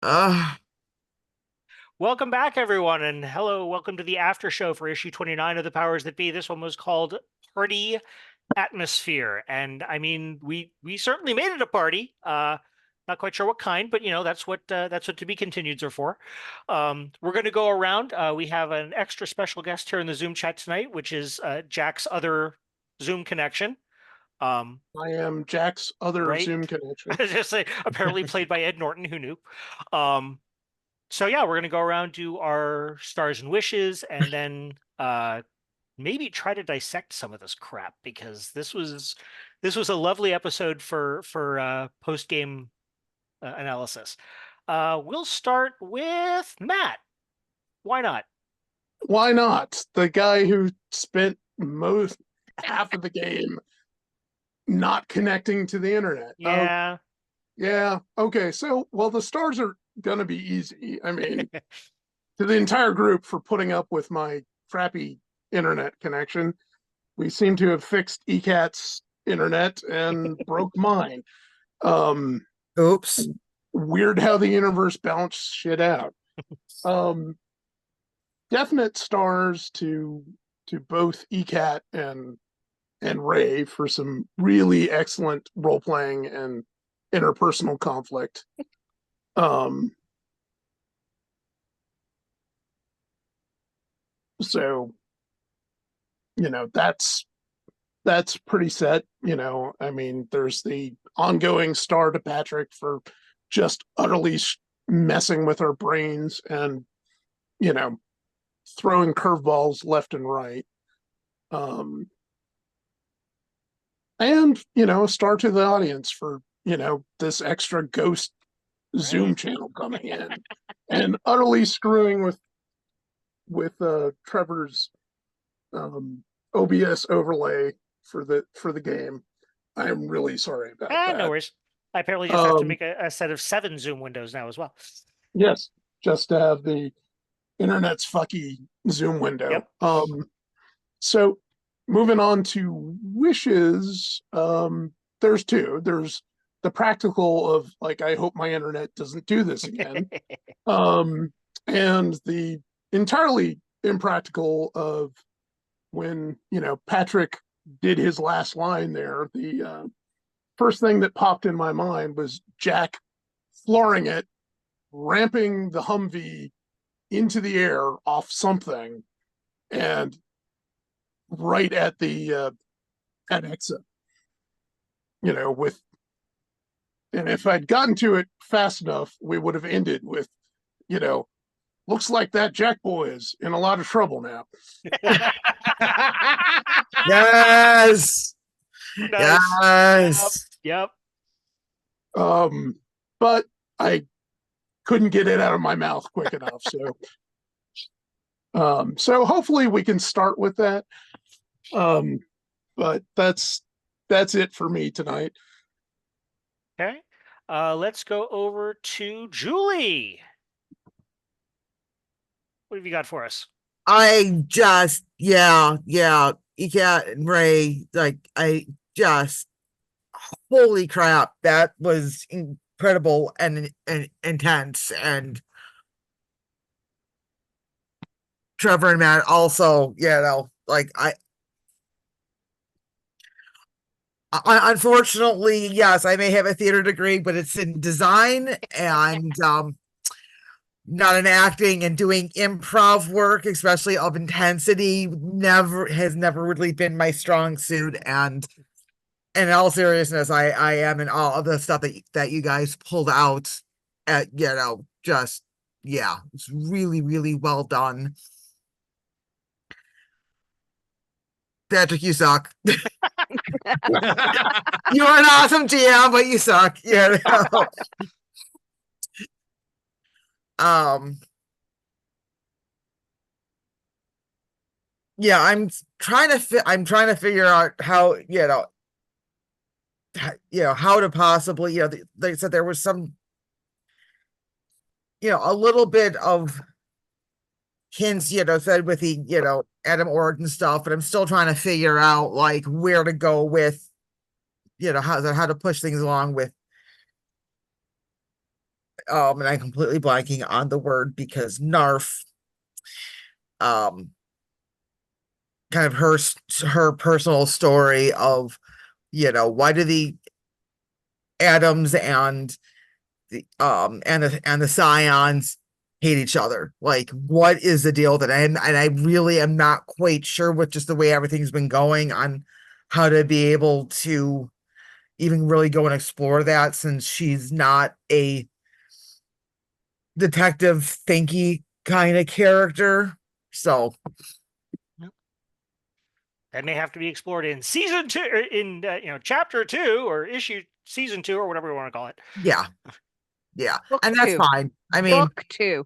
Uh, Welcome back, everyone, and hello, welcome to the after show for issue 29 of The Powers That Be. This one was called Party Atmosphere, and I mean, we certainly made it a party. Not quite sure what kind, but that's what to be continueds are for. We're going to go around. We have an extra special guest here in the Zoom chat tonight, which is Jack's other Zoom connection. Um, I am Jack's other right? Zoom I connection. was just say, apparently played by Ed Norton. Who knew? Um, so yeah, we're gonna go around, do our stars and wishes, and then maybe try to dissect some of this crap because this was a lovely episode for post game analysis. We'll start with Matt. Why not? Why not? The guy who spent most half of the game not connecting to the internet. Oh, Yeah. yeah. Okay. So, well, the stars are going to be easy. I mean, to the entire group for putting up with my crappy internet connection. We seem to have fixed ECAT's internet and broke mine. Um, oops. Weird how the universe balanced shit out. Um, Definite stars to both ECAT and Ray for some really excellent role playing and interpersonal conflict. Um, so that's pretty set. I mean, there's the ongoing star to Patrick for just utterly messing with our brains and you know throwing curveballs left and right. Um, and a star to the audience for this extra ghost Zoom Right. channel coming in and utterly screwing with Trevor's OBS overlay for the game. I'm really sorry about No that. worries. I apparently just have to Um, make a set of 7 Zoom windows now as well. yes, just to have the internet's fucky Zoom window. Yep. So moving on to wishes, there's two. There's the practical of like, I hope my internet doesn't do this again. Um, and the entirely impractical of when, Patrick did his last line there, the first thing that popped in my mind was Jack flooring it, ramping the Humvee into the air off something, and right at the at exit. With and if I'd gotten to it fast enough, we would have ended with, you know, looks like that Jack boy is in a lot of trouble now. Yes. Nice. Yes. Yep. But I couldn't get it out of my mouth quick enough. So hopefully we can start with that. But that's it for me tonight. Okay. Let's go over to Julie. What have you got for us? I just, yeah. Ecat and Ray, like, holy crap, that was incredible and intense. And Trevor and Matt also, like, unfortunately, yes, I may have a theater degree, but it's in design and not in acting, and doing improv work, especially of intensity, never really been my strong suit. And in all seriousness, I am in all of the stuff that you guys pulled out at, just, yeah, it's really, really well done. Patrick, you suck. You are an awesome GM, but you suck. Um, yeah, I'm trying to figure out how, how to possibly, they said there was some, a little bit of hints, said with the, Adam Orton stuff, but I'm still trying to figure out like where to go with, how to push things along with and I'm completely blanking on the word because Narf, kind of her personal story of, why do the atoms and the scions hate each other? Like, what is the deal that I really am not quite sure with just the way everything's been going on how to be able to even really go and explore that, since she's not a detective thinky kind of character. So That may have to be explored in season 2, or in chapter 2 or issue season 2 or whatever we want to call it. yeah, Book and that's 2. fine. I mean, Book 2.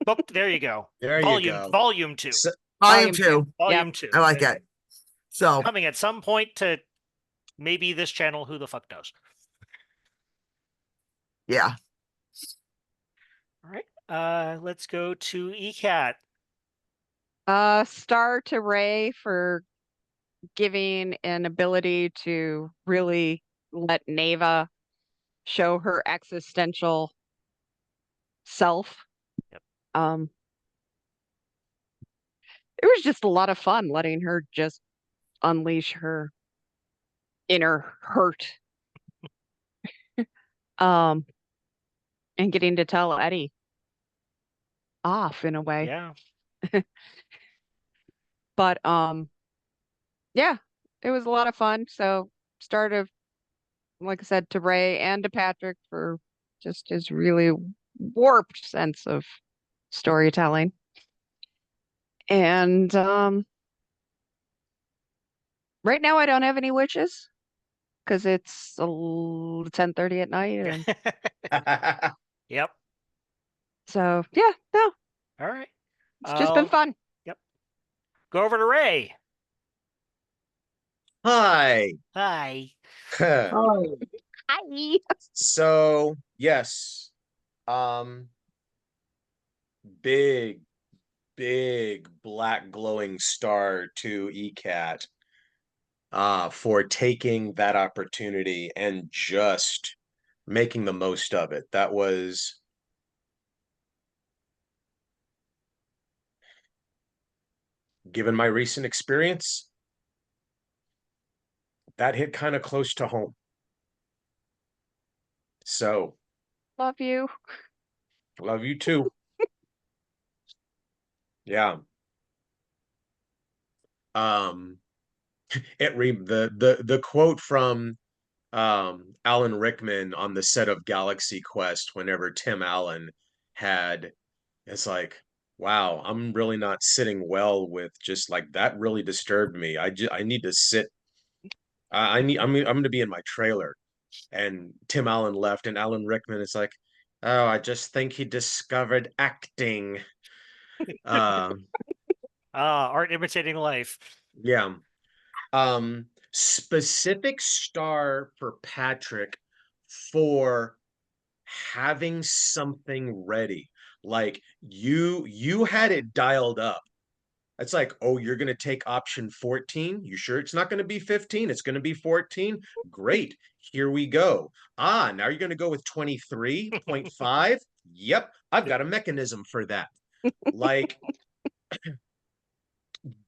Book, there you go. There you go. Volume 2. So, volume Volume 2. two. Volume 2. I like it. So Coming at some point to maybe this channel, who the fuck knows? yeah. All right. Let's go to ECAT. Star to Ray for giving an ability to really let Neva show her existential self. Yep. It was just a lot of fun letting her just unleash her inner hurt. And getting to tell Eddie off in a way. Yeah. But yeah, it was a lot of fun. So start of, like I said, to Ray and to Patrick for just his really warped sense of storytelling. And right now I don't have any wishes because it's 10:30 at night. And Yep. so yeah, no, All right. it's just been fun. Yep. Go over to Ray. hi. Hi. Hi. So yes, um, big black glowing star to ECAT for taking that opportunity and just making the most of it. That was given my recent experience, that hit kind of close to home. So Love you. love you too. Yeah. The quote from Alan Rickman on the set of Galaxy Quest whenever Tim Allen had, it's like, wow, I'm really not sitting well with just like that really disturbed me. I need to sit. I'm going to be in my trailer. And Tim Allen left, and Alan Rickman is like, oh, I just think he discovered acting. Art imitating life. Yeah. Specific star for Patrick for having something ready. Like you had it dialed up. It's like, oh, you're going to take option 14? You sure it's not going to be 15? It's going to be 14? Great. Here we go. Ah, now you're going to go with 23.5? Yep, I've got a mechanism for that. Like,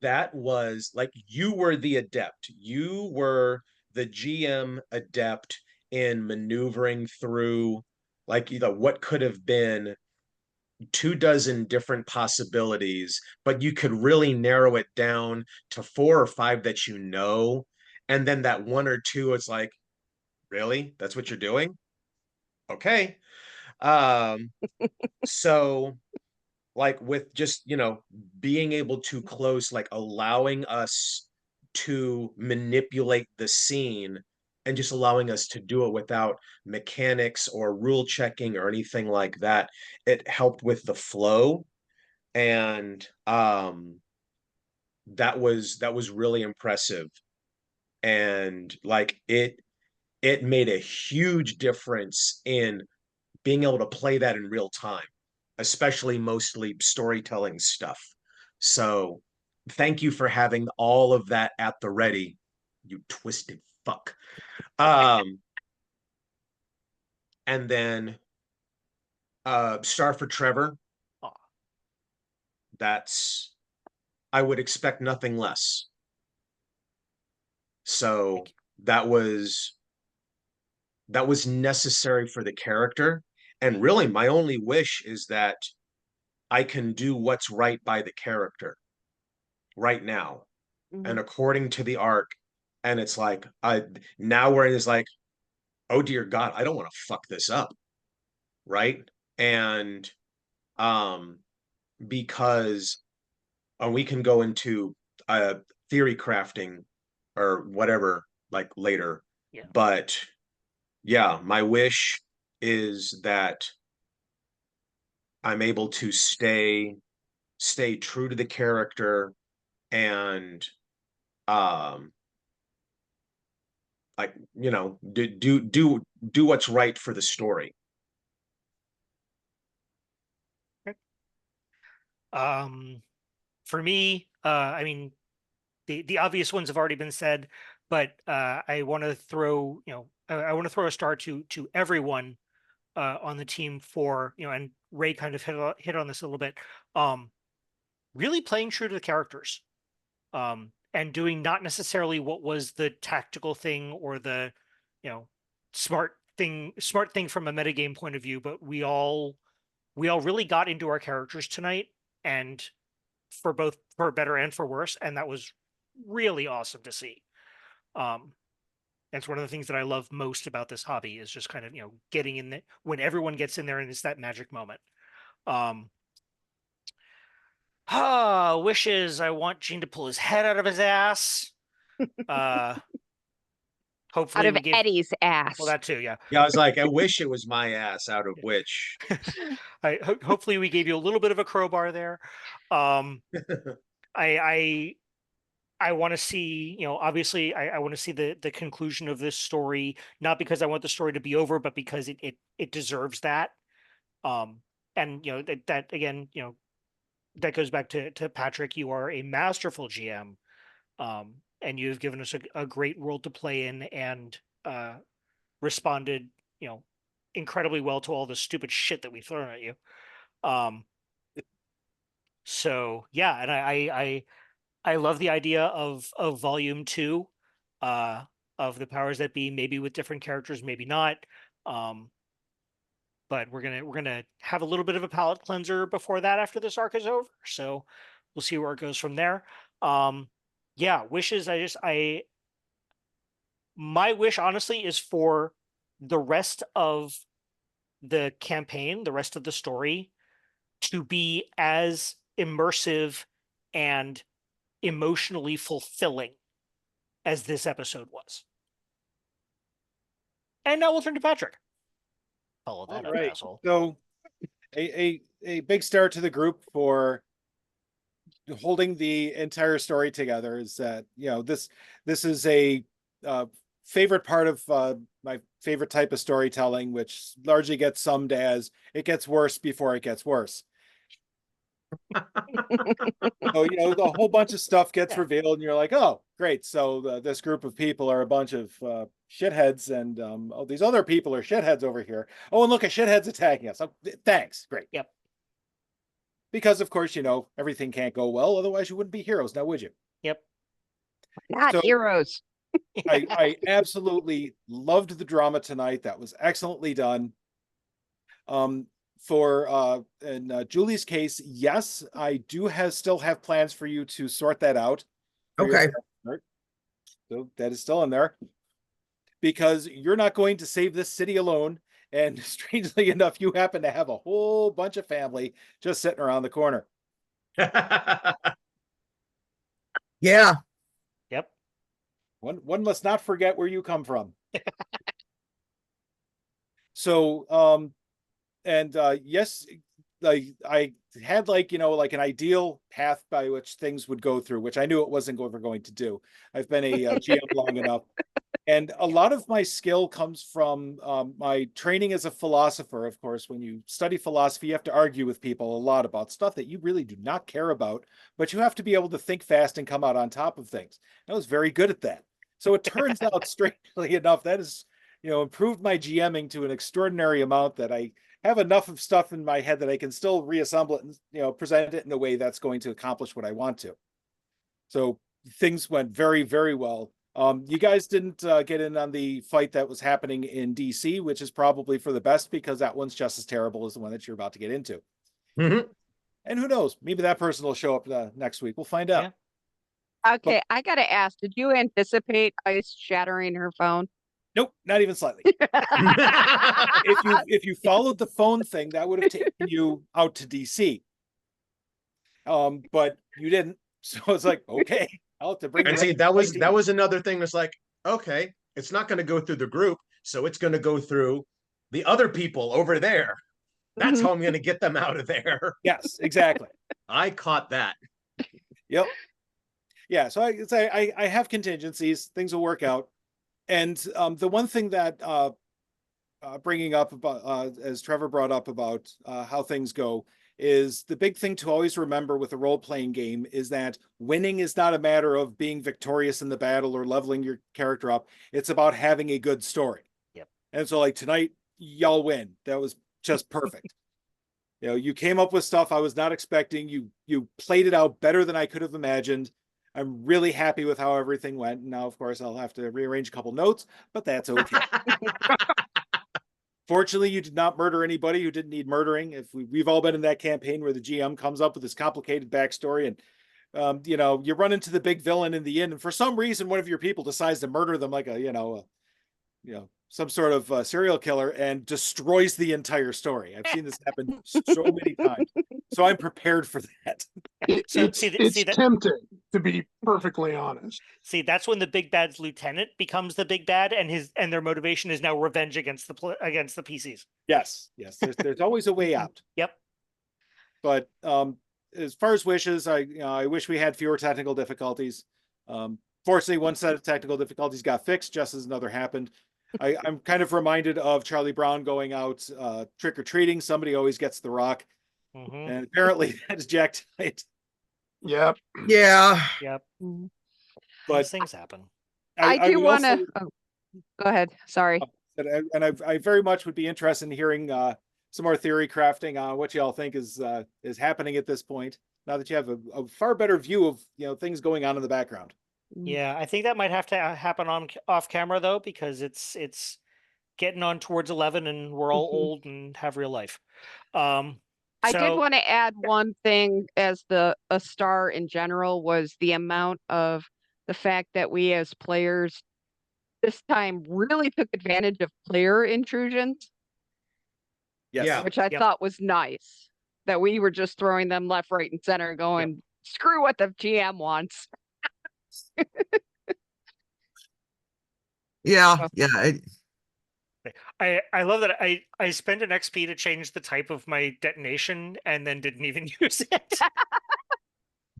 that was like you were the adept. You were the GM adept in maneuvering through like what could have been 24 different possibilities, but you could really narrow it down to 4 or 5 that you know. And then that 1 or 2, it's like, really? That's what you're doing? Okay. Um, so like with just, being able to close, like allowing us to manipulate the scene and just allowing us to do it without mechanics or rule checking or anything like that. It helped with the flow. And that was really impressive. And like it made a huge difference in being able to play that in real time, especially mostly storytelling stuff. So thank you for having all of that at the ready, you twisted fuck. And then Star for Trevor. Aw. I would expect nothing less. So Thank you. that was necessary for the character. And really, my only wish is that I can do what's right by the character right now Mhm. and according to the arc. And it's like, now where it is like, oh dear God, I don't want to fuck this up. Right. And because we can go into theory crafting or whatever like later. Yeah. But yeah, my wish is that I'm able to stay true to the character and um like do what's right for the story. For me, I mean, the obvious ones have already been said, but I want to throw, I want to throw a star to everyone on the team for, and Ray kind of hit on this a little bit. Really playing true to the characters, and doing not necessarily what was the tactical thing or the, you know, smart thing from a metagame point of view, but we all really got into our characters tonight, and for better and for worse, and that was really awesome to see. It's one of the things that I love most about this hobby is just kind of, getting in there when everyone gets in there and it's that magic moment. Wishes I want Gene to pull his head out of his ass. Out Hopefully of we gave Eddie's ass. well that too, yeah. Yeah, I was like, I wish it was my ass, out of which. Hopefully we gave you a little bit of a crowbar there. I want to see, obviously I want to see the conclusion of this story, not because I want the story to be over, but because it deserves that. And that again, that goes back to Patrick. You are a masterful GM, and you've given us a great world to play in, and responded, incredibly well to all the stupid shit that we've thrown at you. So yeah, and I love the idea of volume 2 of the powers that be, maybe with different characters, maybe not. But we're gonna have a little bit of a palate cleanser before that, after this arc is over. So we'll see where it goes from there. Yeah, wishes. My wish honestly is for the rest of the campaign, the rest of the story, to be as immersive and emotionally fulfilling as this episode was. And now we'll turn to Patrick. Follow that up, Right. asshole. So a big star to the group for holding the entire story together. Is that, this is a favorite part of my favorite type of storytelling, which largely gets summed as it gets worse before it gets worse. So, the whole bunch of stuff gets Yeah. revealed and you're like, oh, great. So this group of people are a bunch of shitheads, and oh, these other people are shitheads over here. Oh, and look, a shithead's attacking us. Oh, thanks. Great. Yep. Because of course, everything can't go well. Otherwise you wouldn't be heroes now, would you? Yep. Not So- heroes. I absolutely loved the drama tonight. That was excellently done. In Julie's case, yes, I do still have plans for you to sort that out. Okay. So that is still in there, because you're not going to save this city alone. And strangely enough, you happen to have a whole bunch of family just sitting around the corner. Yeah. Yep. One must not forget where you come from. So, yes, I had like an ideal path by which things would go through, which I knew it wasn't ever going to do. I've been a GM long enough, and a lot of my skill comes from my training as a philosopher. Of course, when you study philosophy, you have to argue with people a lot about stuff that you really do not care about, but you have to be able to think fast and come out on top of things. I was very good at that. So it turns out, strangely enough, that has improved my GMing to an extraordinary amount, that I have enough of stuff in my head that I can still reassemble it and, you know, present it in a way that's going to accomplish what I want to. So things went very, very well. You guys didn't get in on the fight that was happening in DC, which is probably for the best because that one's just as terrible as the one that you're about to get into. Mhm. And who knows, maybe that person will show up next week. We'll find out. Yeah. Okay, I gotta ask, did you anticipate Ice shattering her phone? Nope, not even slightly. If you followed the phone thing, that would have taken you out to DC. But you didn't. So it's like, okay, I'll have to bring. And see, that was another thing that's like, okay, it's not going to go through the group, so it's going to go through the other people over there. That's how I'm going to get them out of there. Yes, exactly. I caught that. Yep. Yeah, so I have contingencies. Things will work out. And the one thing that bringing up about as Trevor brought up about how things go is the big thing to always remember with a role-playing game is that winning is not a matter of being victorious in the battle or leveling your character up. It's about having a good story. Yep. And so like tonight, y'all win. That was just perfect. You know, you came up with stuff I was not expecting. You played it out better than I could have imagined. I'm really happy with how everything went. Now, of course, I'll have to rearrange a couple notes, but that's okay. Fortunately, you did not murder anybody who didn't need murdering. If we've all been in that campaign where the GM comes up with this complicated backstory and, you know, you run into the big villain in the end, and for some reason, one of your people decides to murder them like some sort of serial killer and destroys the entire story. I've seen this happen so many times. So I'm prepared for that. It's tempting, to be perfectly honest. See, that's when the big bad's lieutenant becomes the big bad, and their motivation is now revenge against the PCs. Yes. There's always a way out. Yep. But as far as wishes, I wish we had fewer technical difficulties. Fortunately, one set of technical difficulties got fixed just as another happened. I'm kind of reminded of Charlie Brown going out trick-or-treating. Somebody always gets the rock. Mm-hmm. And apparently that is Jack tonight. Yep. Yeah. Yep. But these things happen. I do would want to. also- Go ahead. Sorry. And I very much would be interested in hearing some more theory crafting on what y'all think is happening at this point. Now that you have a far better view of things going on in the background. Yeah, I think that might have to happen off camera though, because it's getting on towards 11, and we're all old and have real life. I did want to add one thing as a star in general was the amount of the fact that we as players this time really took advantage of player intrusions. Yes. Yeah. Which I thought was nice. That we were just throwing them left, right, and center going, screw what the GM wants. Yeah. I love that I spent an XP to change the type of my detonation and then didn't even use it.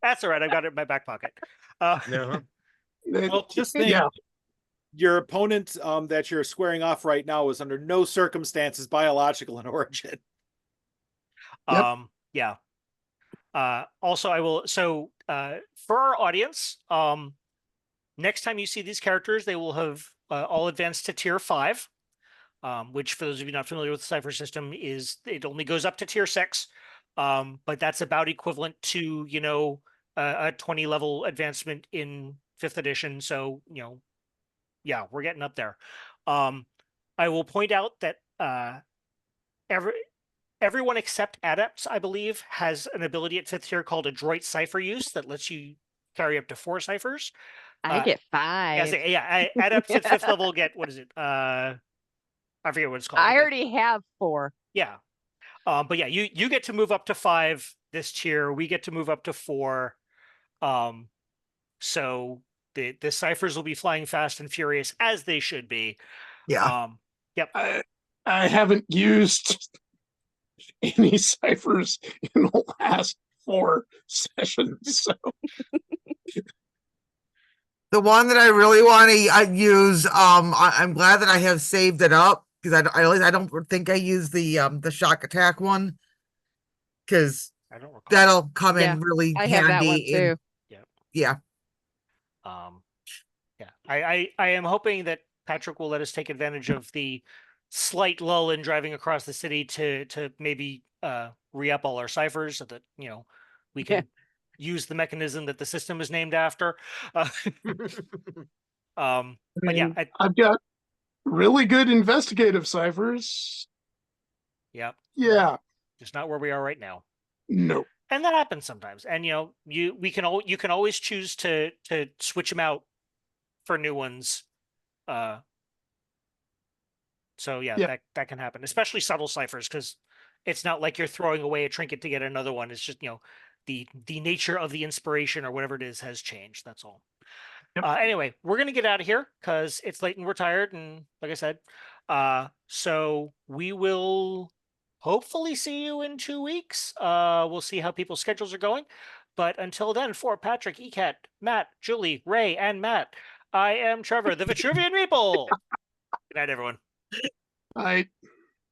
That's all right. I've got it in my back pocket. Well, just think, your opponent that you're squaring off right now is under no circumstances biological in origin. Yeah. Also, I will. So for our audience, next time you see these characters, they will have all advanced to tier 5. Which, for those of you not familiar with the Cypher system, it only goes up to tier 6, but that's about equivalent to a 20 level advancement in 5th edition. So yeah, we're getting up there. I will point out that everyone except adepts, I believe, has an ability at 5th tier called Adroit Cypher Use that lets you carry up to 4 ciphers. I get 5. Adepts at 5th level get, what is it? I forget what it's called. I already have 4. Yeah. But yeah, you get to move up to 5 this tier. We get to move up to 4. So the ciphers will be flying fast and furious as they should be. Yeah. Yep. I haven't used any ciphers in the last 4 sessions. So The one that I really want to use, I'm glad that I have saved it up because I don't think I used the shock attack one because I don't recall. that'll come in really I handy. have that one too. Yeah. I am hoping that Patrick will let us take advantage of the slight lull in driving across the city to maybe re-up all our ciphers so that we Yeah. can use the mechanism that the system is named after. But yeah, I've got really good investigative ciphers. yeah, Yeah, just not where we are right now. no. And that happens sometimes. And you can always choose to switch them out for new ones. So yeah, that can happen, especially subtle ciphers, because it's not like you're throwing away a trinket to get another one. It's just the nature of the inspiration or whatever it is has changed. That's all. Yep. Anyway, we're gonna get out of here because it's late and we're tired, and like I said, so we will hopefully see you in 2 weeks. We'll see how people's schedules are going, but until then, for Patrick, ECAT, Matt, Julie, Ray, and Matt, I am Trevor, the Vitruvian Meeple. Good night, everyone. I